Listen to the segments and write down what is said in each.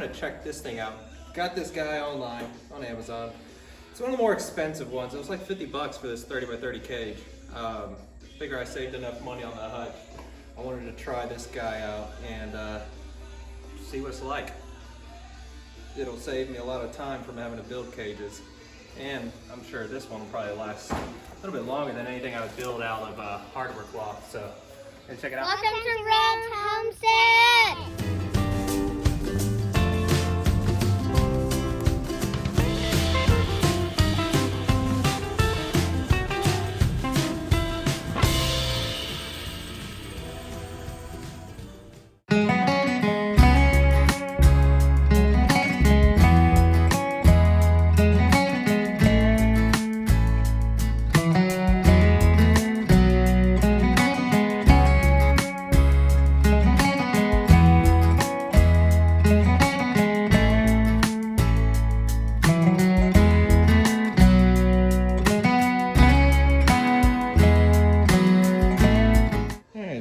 wanted to check this thing out. Got this guy online on Amazon. It's one of the more expensive ones. It was like 50 bucks for this 30 by 30 cage. Figure I saved enough money on the Hutch. I wanted to try this guy out and see what it's like. It'll save me a lot of time from having to build cages. And I'm sure this one will probably last a little bit longer than anything I would build out of hardware cloth. So, check it out. Welcome to Red's Homestead!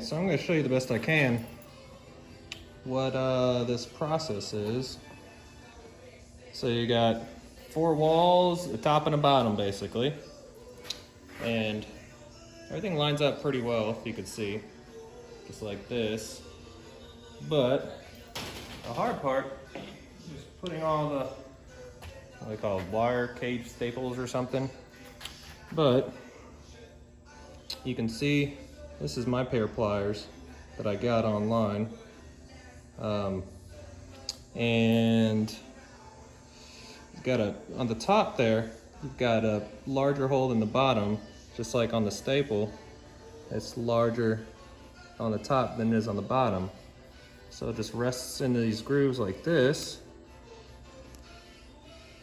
So I'm going to show you the best I can what this process is. So you got 4 walls, a top and a bottom basically, and everything lines up pretty well, if you could see, just like this. But the hard part is putting all the, what do they call it, wire cage staples or something. But you can see this is my pair of pliers that I got online. And got on the top there, you've got a larger hole than the bottom, just like on the staple. It's larger on the top than it is on the bottom. So it just rests into these grooves like this,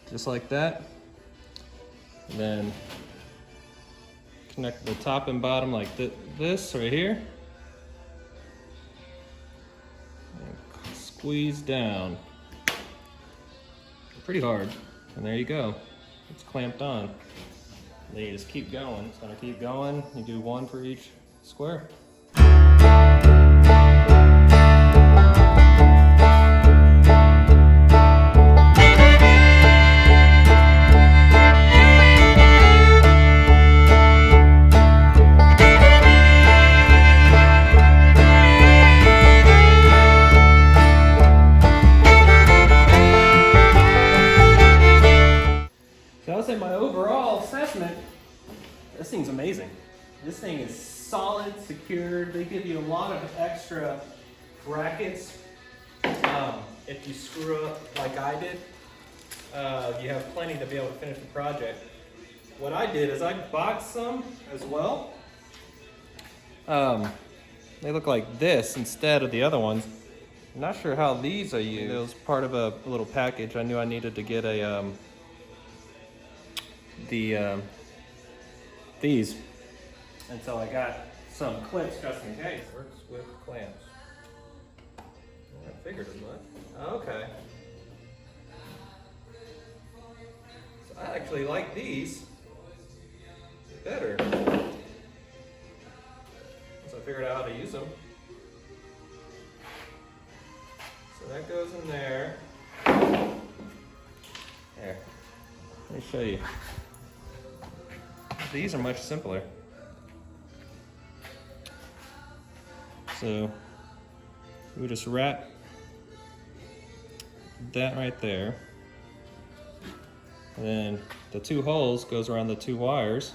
just like that. And then connect the top and bottom like this right here. And squeeze down. Pretty hard. And there you go. It's clamped on. And then you just keep going. It's gonna keep going. You do 1 for each square. So I would say my overall assessment, this thing's amazing. This thing is solid, secured. They give you a lot of extra brackets. If you screw up like I did, you have plenty to be able to finish the project. What I did is I boxed some as well. They look like this instead of the other ones. I'm not sure how these are used. It was part of a little package. I knew I needed to get a these, and so I got some clips just in case. Works with clamps. I figured as much. Okay. So I actually like these better. So I figured out how to use them. So that goes in there. There. Let me show you. These are much simpler. So we just wrap that right there. And then the 2 holes goes around the 2 wires,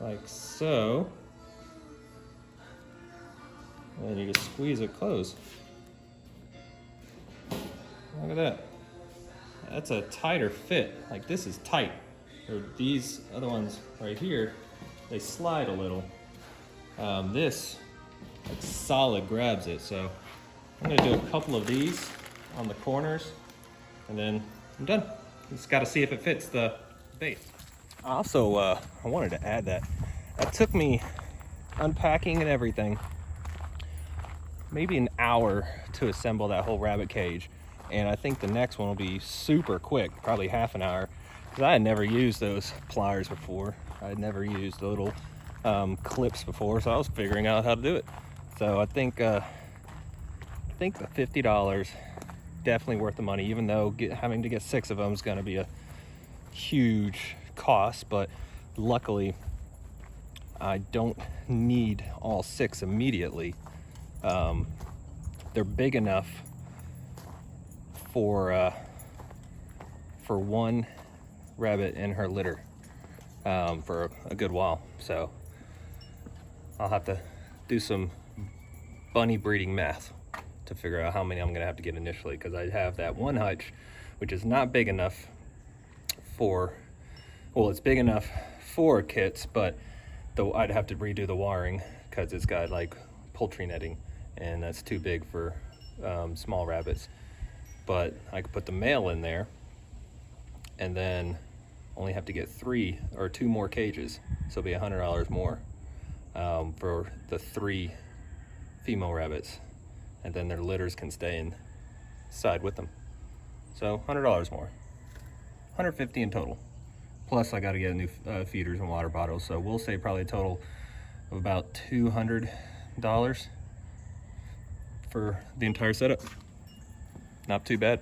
like so. And you just squeeze it closed. Look at that. That's a tighter fit. Like this is tight. Or these other ones right here, they slide a little. This like solid grabs it. So I'm gonna do a couple of these on the corners and then I'm done. Just gotta see if it fits the base. Also, I wanted to add that it took me unpacking and everything maybe an hour to assemble that whole rabbit cage. And I think the next one will be super quick, probably half an hour. Because I had never used those pliers before. I had never used the little clips before, so I was figuring out how to do it. So I think the $50 definitely worth the money, even though having to get 6 of them is going to be a huge cost. But luckily, I don't need all 6 immediately. They're big enough for one rabbit in her litter for a good while. So I'll have to do some bunny breeding math to figure out how many I'm gonna have to get initially, because I have that one hutch which is not big enough for, well, it's big enough for kits, but though I'd have to redo the wiring because it's got like poultry netting, and that's too big for small rabbits. But I could put the male in there and then only have to get 3 or 2 more cages, so it'll be $100 more for the 3 female rabbits, and then their litters can stay inside with them. So $100 more, $150 in total. Plus I got to get new feeders and water bottles, so we'll say probably a total of about $200 for the entire setup. Not too bad.